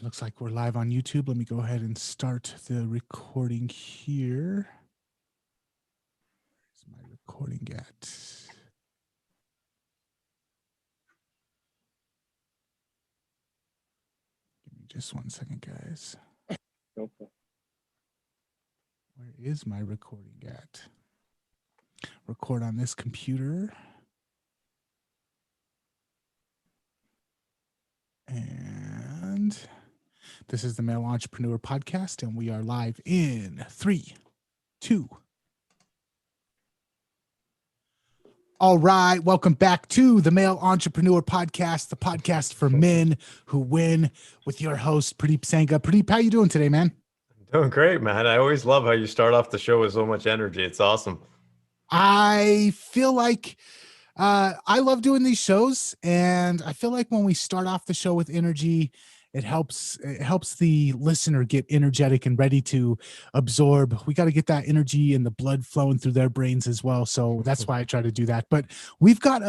Looks like we're live on YouTube. Let me go ahead and start the recording here. Where's my recording at? Give me just 1 second, guys. Okay. Where is my recording at? Record on this computer. And this is the Male Entrepreneur Podcast, and we are live in 3, 2. All right, welcome back to the Male Entrepreneur Podcast, the podcast for men who win, with your host, Purdeep Sangha. Purdeep, how you doing today, man? Doing great, man. I always love how you start off the show with so much energy. It's awesome. I feel like I love doing these shows, and I feel like when we start off the show with energy, it helps the listener get energetic and ready to absorb. We got to get that energy and the blood flowing through their brains as well. So that's why I try to do that. But we've got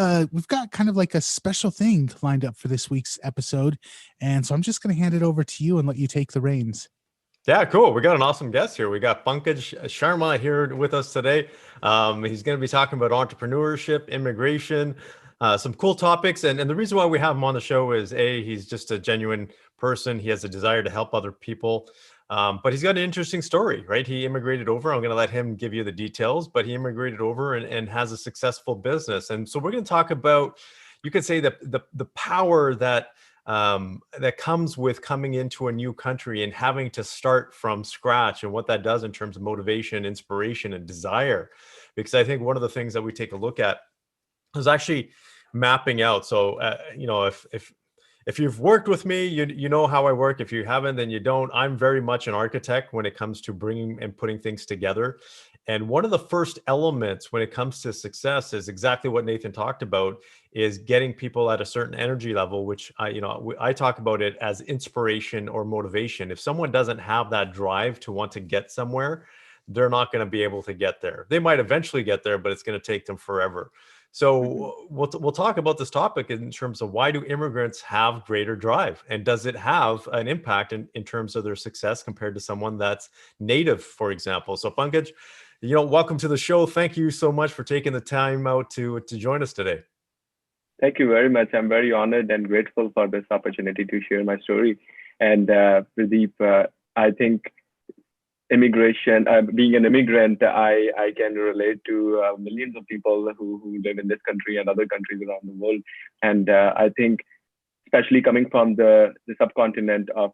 kind of like a special thing lined up for this week's episode. And so I'm just going to hand it over to you and let you take the reins. Yeah, cool. We got an awesome guest here. We got Pankaj Sharma here with us today. He's going to be talking about entrepreneurship, immigration, some cool topics. And the reason why we have him on the show is he's just a genuine person. He has a desire to help other people. But he's got an interesting story, right? He immigrated over. I'm going to let him give you the details, but he immigrated over and has a successful business. And so we're going to talk about, you could say, the power that comes with coming into a new country and having to start from scratch, and what that does in terms of motivation, inspiration, and desire. Because I think one of the things that we take a look at is actually mapping out. So, if you've worked with me, you know how I work. If you haven't, then you don't. I'm very much an architect when it comes to bringing and putting things together. And one of the first elements when it comes to success is exactly what Nathan talked about, is getting people at a certain energy level, which I talk about it as inspiration or motivation. If someone doesn't have that drive to want to get somewhere, they're not going to be able to get there. They might eventually get there, but it's going to take them forever. So we'll talk about this topic in terms of, why do immigrants have greater drive, and does it have an impact in terms of their success compared to someone that's native, for example? So Pankaj, welcome to the show. Thank you so much for taking the time out to join us today. Thank you very much. I'm very honored and grateful for this opportunity to share my story. And Pradeep, I think immigration, being an immigrant, I can relate to millions of people who live in this country and other countries around the world. And I think, especially coming from the subcontinent of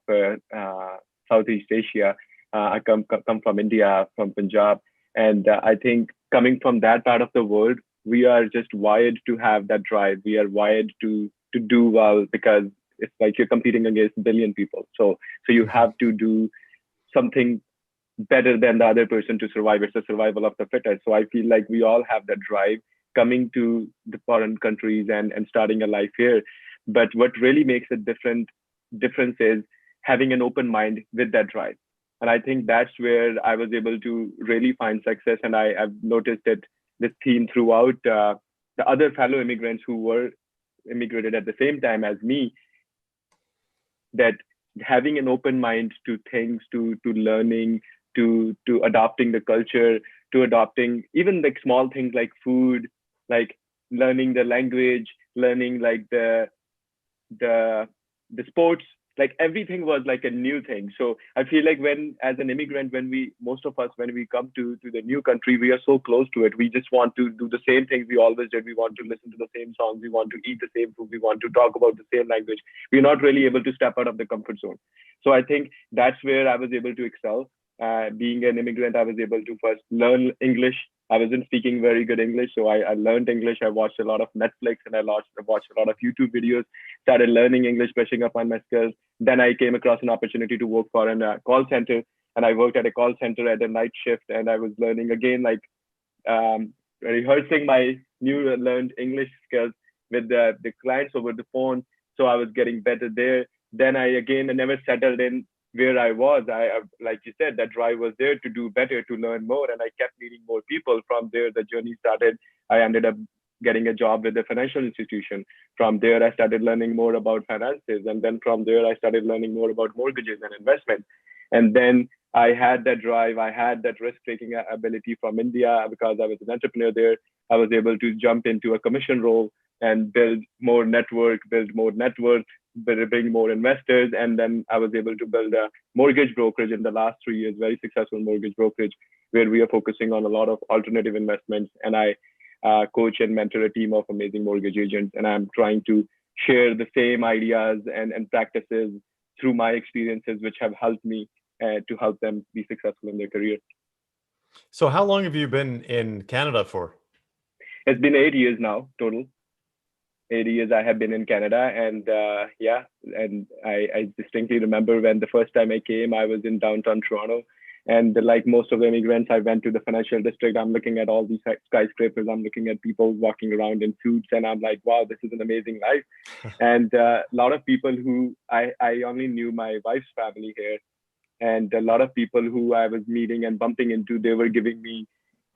Southeast Asia, I come from India, from Punjab. And I think coming from that part of the world, we are just wired to have that drive. We are wired to do well, because it's like you're competing against a billion people. So you have to do something better than the other person to survive. It's a survival of the fittest. So I feel like we all have that drive coming to the foreign countries and starting a life here. But what really makes a difference is having an open mind with that drive. And I think that's where I was able to really find success. And I've noticed that this theme throughout the other fellow immigrants who were immigrated at the same time as me, that having an open mind to things, to learning, to adopting the culture, to adopting even like small things like food, like learning the language, learning like the sports, like everything was like a new thing. So I feel like when, as an immigrant, most of us, when we come to the new country, we are so close to it. We just want to do the same things we always did. We want to listen to the same songs. We want to eat the same food. We want to talk about the same language. We're not really able to step out of the comfort zone. So I think that's where I was able to excel. Being an immigrant, I was able to first learn English. I wasn't speaking very good English, so I learned English. I watched a lot of Netflix, and I watched a lot of YouTube videos, started learning English, brushing up on my skills. Then I came across an opportunity to work for a call center, and I worked at a call center at a night shift, and I was learning again, like rehearsing my new learned English skills with the clients over the phone. So I was getting better there. Then I never settled in where I was. Like you said, that drive was there to do better, to learn more, and I kept meeting more people. From there, the journey started. I ended up getting a job with a financial institution. From there, I started learning more about finances. And then from there, I started learning more about mortgages and investment. And then I had that drive, I had that risk taking ability from India because I was an entrepreneur there. I was able to jump into a commission role and build more network, build more net worth, bring more investors. And then I was able to build a mortgage brokerage in the last 3 years, very successful mortgage brokerage, where we are focusing on a lot of alternative investments. And I coach and mentor a team of amazing mortgage agents. And I'm trying to share the same ideas and practices through my experiences, which have helped me to help them be successful in their career. So how long have you been in Canada for? It's been 8 years now, total. 8 years I have been in Canada, and and I distinctly remember when the first time I came, I was in downtown Toronto, and like most of the immigrants, I went to the financial district. I'm looking at all these skyscrapers. I'm looking at people walking around in suits, and I'm like, wow, this is an amazing life. And a lot of people who I only knew my wife's family here, and a lot of people who I was meeting and bumping into, they were giving me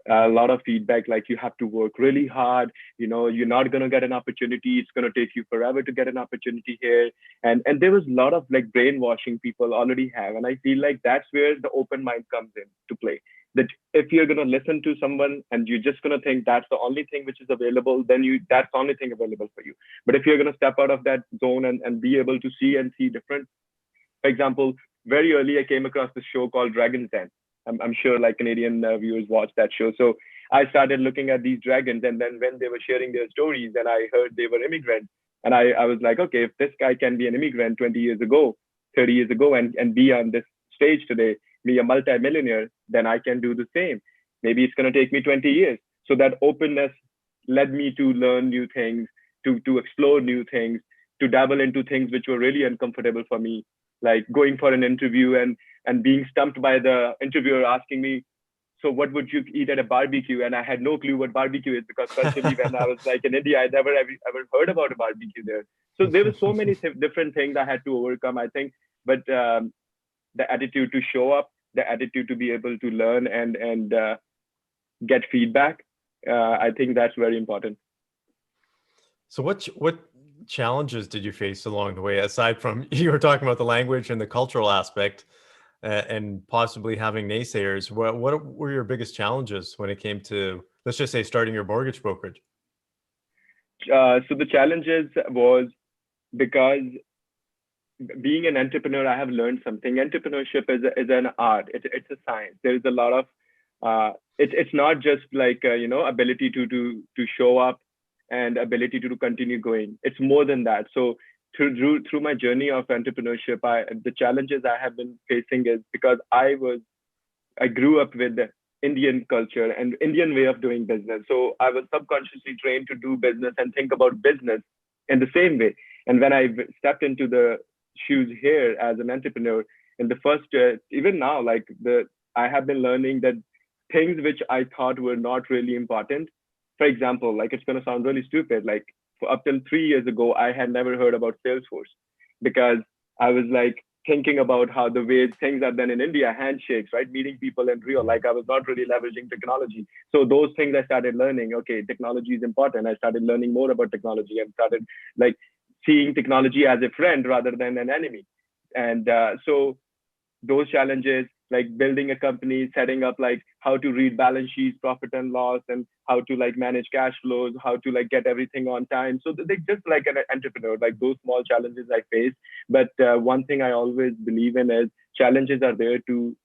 a lot of feedback like, you have to work really hard, you're not going to get an opportunity, it's going to take you forever to get an opportunity here. And there was a lot of like brainwashing people already have, and I feel like that's where the open mind comes in to play. That if you're going to listen to someone and you're just going to think that's the only thing which is available, then that's the only thing available for you. But if you're going to step out of that zone and be able to see different, for example, very early I came across this show called Dragon's Den. I'm sure like Canadian viewers watch that show. So I started looking at these dragons, and then when they were sharing their stories, and I heard they were immigrants, and I was like, okay, if this guy can be an immigrant 20 years ago, 30 years ago, and be on this stage today, be a multi-millionaire, then I can do the same. Maybe it's going to take me 20 years. So that openness led me to learn new things, to explore new things, to dabble into things which were really uncomfortable for me, like going for an interview and being stumped by the interviewer asking me, so what would you eat at a barbecue? And I had no clue what barbecue is, because culturally when I was like in India, I never ever heard about a barbecue there. So there were so many different things I had to overcome, I think. But the attitude to show up, the attitude to be able to learn and get feedback, I think that's very important. So what challenges did you face along the way, aside from you were talking about the language and the cultural aspect, and possibly having naysayers? What were your biggest challenges when it came to, let's just say, starting your mortgage brokerage? So the challenges was because being an entrepreneur, I have learned something. Entrepreneurship is an art. It's a science. There is a lot of it's not just like ability to show up and ability to continue going. It's more than that. So through my journey of entrepreneurship, the challenges I have been facing is because I grew up with the Indian culture and Indian way of doing business. So I was subconsciously trained to do business and think about business in the same way. And when I stepped into the shoes here as an entrepreneur, in the first even now, like I have been learning that things which I thought were not really important. For example, like it's going to sound really stupid, like up till 3 years ago, I had never heard about Salesforce, because I was like thinking about how the way things are done in India, handshakes, right? Meeting people in real, like I was not really leveraging technology. So those things I started learning, okay, technology is important. I started learning more about technology and started like seeing technology as a friend rather than an enemy. And so those challenges, like building a company, setting up like how to read balance sheets, profit and loss, and how to like manage cash flows, how to like get everything on time. So they just like an entrepreneur, like those small challenges I face. But one thing I always believe in is challenges are there to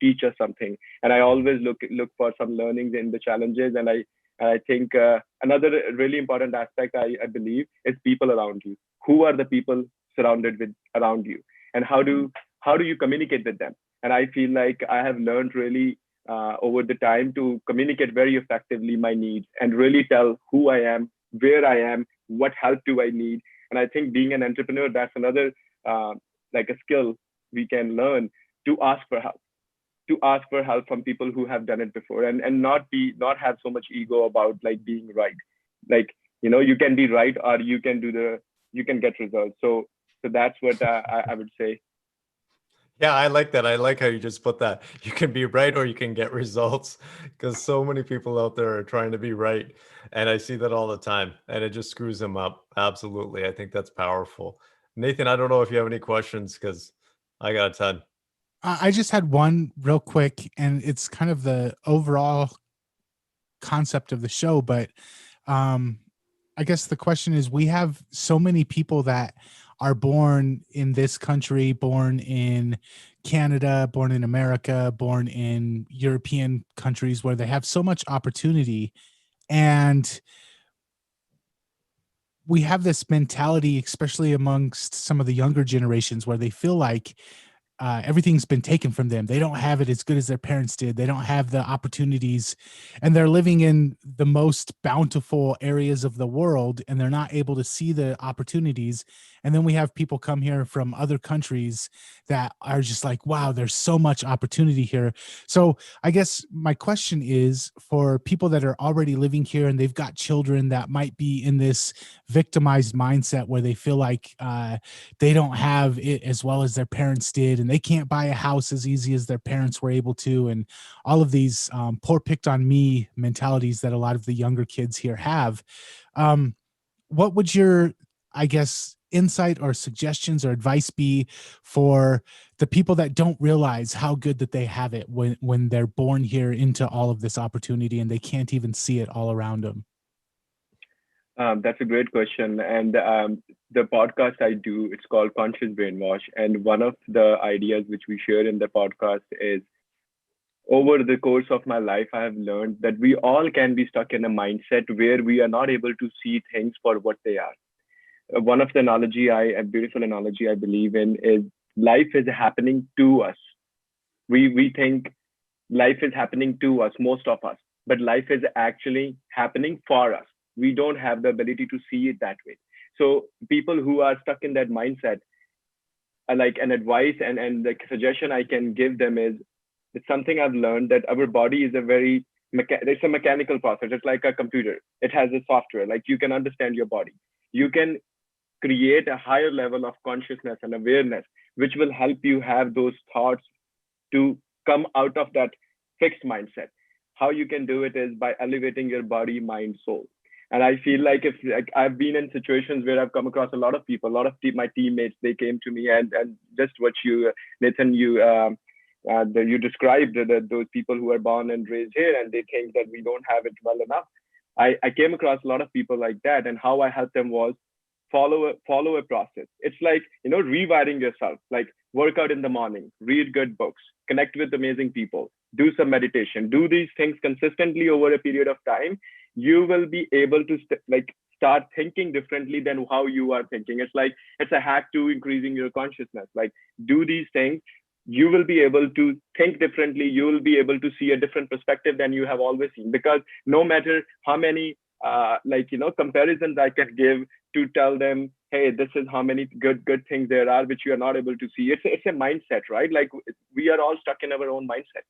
teach us something. And I always look for some learnings in the challenges. And I think another really important aspect I believe is people around you. Who are the people surrounded with around you, and how do you communicate with them? And I feel like I have learned really over the time to communicate very effectively my needs and really tell who I am, where I am, what help do I need. And I think being an entrepreneur, that's another like a skill we can learn, to ask for help from people who have done it before, and not have so much ego about like being right. Like, you can be right, or you can get results. So that's what I would say. Yeah, I like that. I like how you just put that. You can be right or you can get results, because so many people out there are trying to be right. And I see that all the time and it just screws them up. Absolutely. I think that's powerful. Nathan, I don't know if you have any questions because I got a ton. I just had one real quick, and it's kind of the overall concept of the show, but um, I guess the question is, we have so many people that are born in this country, born in Canada, born in America, born in European countries where they have so much opportunity. And we have this mentality, especially amongst some of the younger generations, where they feel like everything's been taken from them. They don't have it as good as their parents did. They don't have the opportunities, and they're living in the most bountiful areas of the world, and they're not able to see the opportunities. And then we have people come here from other countries that are just like, wow, there's so much opportunity here. So I guess my question is, for people that are already living here and they've got children that might be in this victimized mindset where they feel like they don't have it as well as their parents did, and they can't buy a house as easy as their parents were able to, and all of these poor picked on me mentalities that a lot of the younger kids here have. um, what would your, I guess, insight or suggestions or advice be for the people that don't realize how good that they have it when they're born here into all of this opportunity and they can't even see it all around them? That's a great question. And the podcast I do, it's called Conscious Brainwash. And one of the ideas which we share in the podcast is, over the course of my life, I have learned that we all can be stuck in a mindset where we are not able to see things for what they are. One of the a beautiful analogy I believe in is, life is happening to us. We think life is happening to us, most of us, but life is actually happening for us. We don't have the ability to see it that way. So people who are stuck in that mindset, like an advice and the suggestion I can give them is, it's something I've learned, that our body is a very it's a mechanical process. It's like a computer. It has a software. Like, you can understand your body. You can create a higher level of consciousness and awareness, which will help you have those thoughts to come out of that fixed mindset. How you can do it is by elevating your body, mind, soul. And I feel like, if like I've been in situations where I've come across a lot of people, a lot of my teammates, they came to me, and just what you, Nathan, you described, that those people who are born and raised here and they think that we don't have it well enough. I came across a lot of people like that, and how I helped them was, follow a process. It's like, rewiring yourself. Like, work out in the morning, read good books, connect with amazing people, do some meditation, do these things consistently over a period of time. You will be able to start thinking differently than how you are thinking. It's a hack to increasing your consciousness. Like, do these things, you will be able to think differently. You will be able to see a different perspective than you have always seen. Because no matter how many comparisons I can give to tell them, hey, this is how many good things there are which you are not able to see. It's a mindset, right? Like, we are all stuck in our own mindset.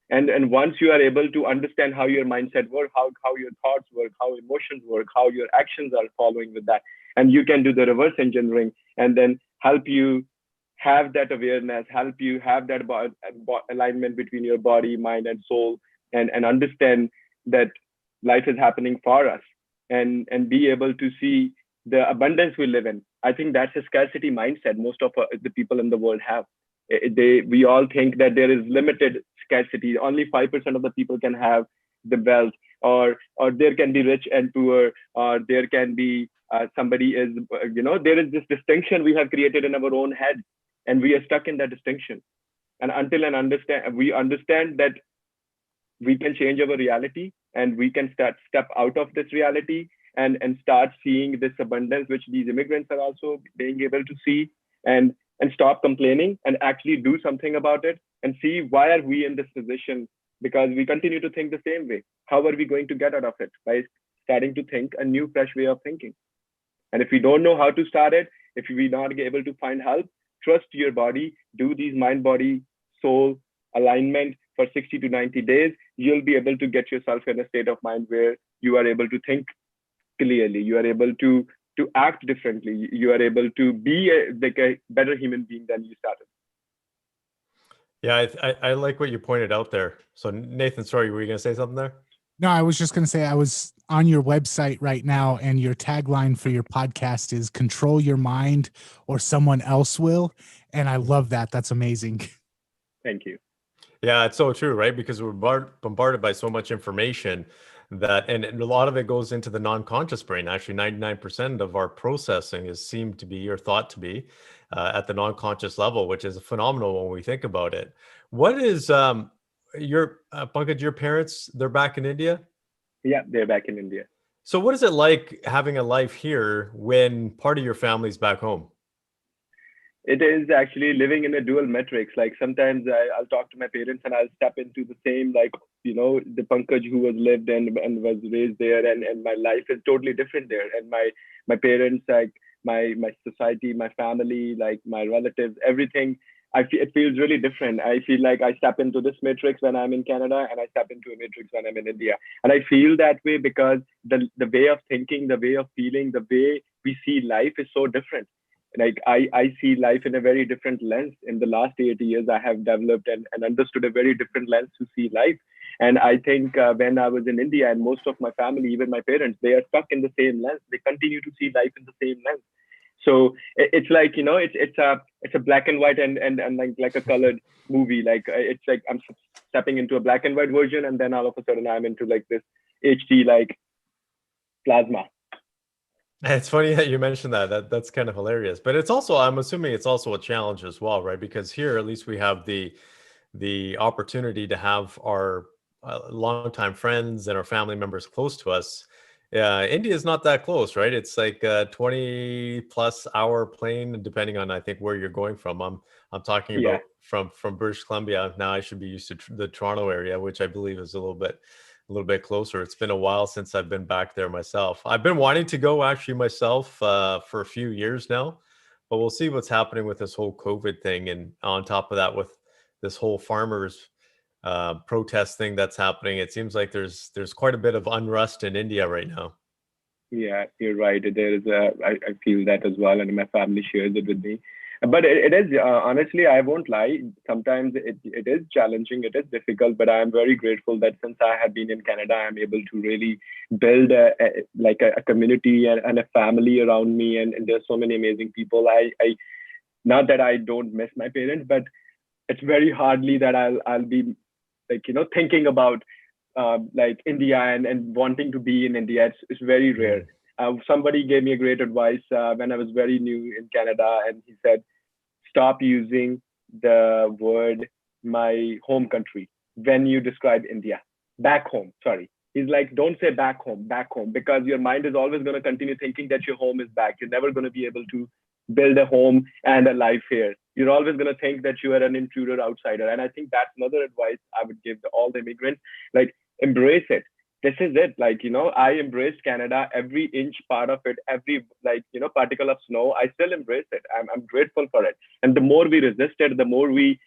And once you are able to understand how your mindset works, how your thoughts work, how emotions work, how your actions are following with that, and you can do the reverse engineering, and then help you have that awareness, help you have that alignment between your body, mind, and soul, and understand that life is happening for us, and be able to see the abundance we live in. I think that's a scarcity mindset most of the people in the world have. We all think that there is limited scarcity. Only 5% of the people can have the wealth, or there can be rich and poor, or there can be somebody is, there is this distinction we have created in our own head, and we are stuck in that distinction. And until we understand that we can change our reality, and we can step out of this reality, and start seeing this abundance which these immigrants are also being able to see, and stop complaining and actually do something about it, and see why are we in this position, because we continue to think the same way. How are we going to get out of it? By starting to think a new, fresh way of thinking. And if we don't know how to start it, if we're not able to find help, trust your body, do these mind, body, soul alignment for 60 to 90 days. You'll be able to get yourself in a state of mind where you are able to think clearly. You are able to act differently. You are able to be a better human being than you started. Yeah, I like what you pointed out there. So Nathan, sorry, were you going to say something there? No, I was just going to say I was on your website right now, and your tagline for your podcast is "Control your mind, or someone else will." And I love that. That's amazing. Thank you. Yeah, it's so true, right? Because we're bombarded by so much information that, and a lot of it goes into the non-conscious brain. Actually, 99% of our processing is seemed to be or thought to be at the non-conscious level, which is phenomenal when we think about it. What is your Pankaj, your parents, they're back in India? Yeah, they're back in India. So what is it like having a life here when part of your family's back home? It is actually living in a dual metrics. Like sometimes I'll talk to my parents and I'll step into the same, like, the Pankaj who was lived and was raised there, and my life is totally different there. And my parents, like my society, my family, like my relatives, everything. It feels really different. I feel like I step into this matrix when I'm in Canada, and I step into a matrix when I'm in India. And I feel that way because the way of thinking, the way of feeling, the way we see life is so different. Like I see life in a very different lens. In the last 80 years, I have developed and understood a very different lens to see life. And I think when I was in India, and most of my family, even my parents, they are stuck in the same lens. They continue to see life in the same lens. So it's like, it's a black and white and like a colored movie. Like it's like I'm stepping into a black and white version, and then all of a sudden I'm into like this HD like plasma. It's funny that you mentioned that. That's kind of hilarious. But it's also, I'm assuming it's also a challenge as well, right? Because here, at least we have the opportunity to have our longtime friends and our family members close to us. India is not that close, right? It's like a 20 plus hour plane, depending on I think where you're going from. I'm talking Yeah. about from British Columbia. Now I should be used to the Toronto area, which I believe is a little bit closer. It's been a while since I've been back there myself. I've been wanting to go actually myself for a few years now, but we'll see what's happening with this whole COVID thing. And on top of that, with this whole farmers protest thing that's happening, it seems like there's quite a bit of unrest in India right now. Yeah, you're right. There is I feel that as well, and my family shares it with me. But it is honestly, I won't lie. Sometimes it is challenging, it is difficult. But I am very grateful that since I have been in Canada, I'm able to really build a community and a family around me, and there's so many amazing people. I not that I don't miss my parents, but it's very hardly that I'll be like thinking about like India and wanting to be in India. It's very rare. Mm. Somebody gave me a great advice when I was very new in Canada, and he said, "Stop using the word my home country when you describe India. Back home, sorry." He's like, "Don't say back home, because your mind is always going to continue thinking that your home is back. You're never going to be able to build a home and a life here. You're always going to think that you are an intruder outsider." And I think that's another advice I would give to all the immigrants. Like, embrace it. This is it. Like, I embraced Canada, every inch part of it, every like, particle of snow. I still embrace it. I'm grateful for it. And the more we resist it, the more we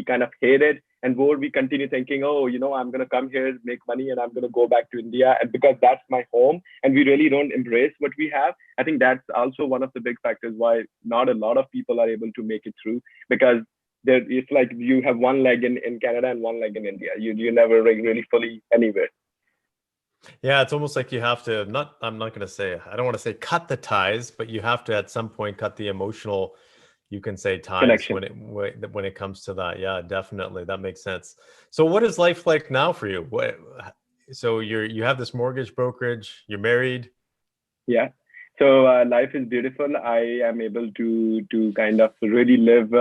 kind of hate it, and more we continue thinking, oh, I'm going to come here, make money, and I'm going to go back to India, and because that's my home, and we really don't embrace what we have. I think that's also one of the big factors why not a lot of people are able to make it through, because it's like you have one leg in Canada and one leg in India. You never really fully anywhere. Yeah, it's almost like you have to not, I'm not going to say, I don't want to say cut the ties, but you have to at some point cut the emotional, you can say, ties Connection. when it comes to that. Yeah, definitely. That makes sense. So what is life like now for you? So you have this mortgage brokerage, you're married. Yeah. So life is beautiful. I am able to kind of really live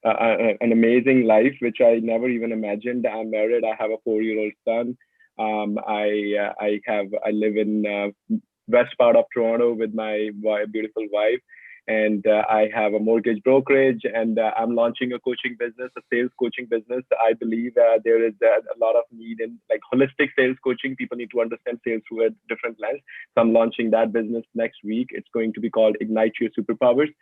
an amazing life, which I never even imagined. I'm married. I have a 4-year-old son. I live in west part of Toronto with my beautiful wife, and I have a mortgage brokerage, and I'm launching a coaching business, a sales coaching business. I believe there is a lot of need in like holistic sales coaching. People need to understand sales through a different lens. So I'm launching that business next week. It's going to be called Ignite Your Superpowers.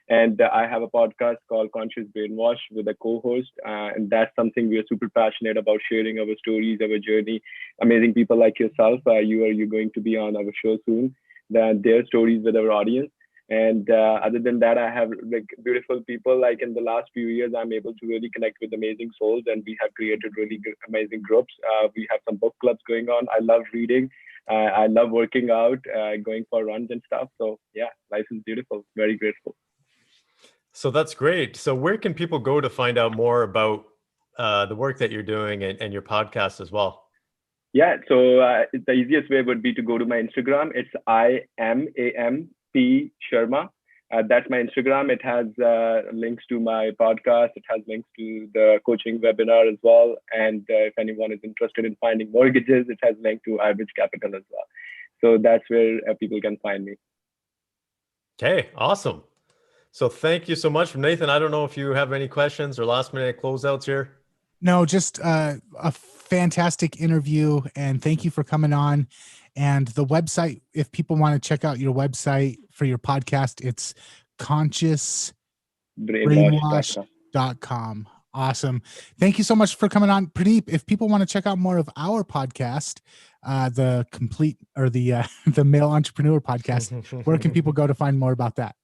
And I have a podcast called Conscious Brainwash with a co-host, and that's something we are super passionate about, sharing our stories, our journey. Amazing people like yourself, you're going to be on our show soon. That their stories with our audience. And other than that, I have like beautiful people. Like in the last few years, I'm able to really connect with amazing souls, and we have created really good, amazing groups. We have some book clubs going on. I love reading. I love working out, going for runs and stuff. So yeah, life is beautiful. Very grateful. So that's great. So where can people go to find out more about the work that you're doing and your podcast as well? Yeah, so the easiest way would be to go to my Instagram. It's IMAMP Sharma. That's my Instagram. It has links to my podcast. It has links to the coaching webinar as well. And if anyone is interested in finding mortgages, it has link to iBridge Capital as well. So that's where people can find me. Okay, awesome. So thank you so much, Nathan. I don't know if you have any questions or last minute closeouts here. No, just a fantastic interview, and thank you for coming on. And the website, if people want to check out your website for your podcast, it's consciousbrainwash.com. Awesome. Thank you so much for coming on. Purdeep, if people want to check out more of our podcast, the complete or the Male Entrepreneur podcast, where can people go to find more about that?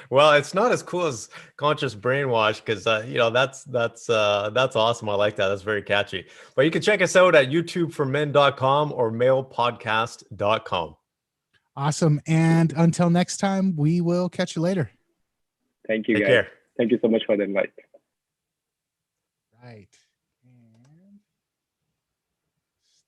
Well, it's not as cool as Conscious Brainwash because that's awesome. I like that. That's very catchy. But you can check us out at youtubeformen.com or malepodcast.com. Awesome. And until next time, we will catch you later. Thank you, Take guys. care. Thank you so much for the invite. Right.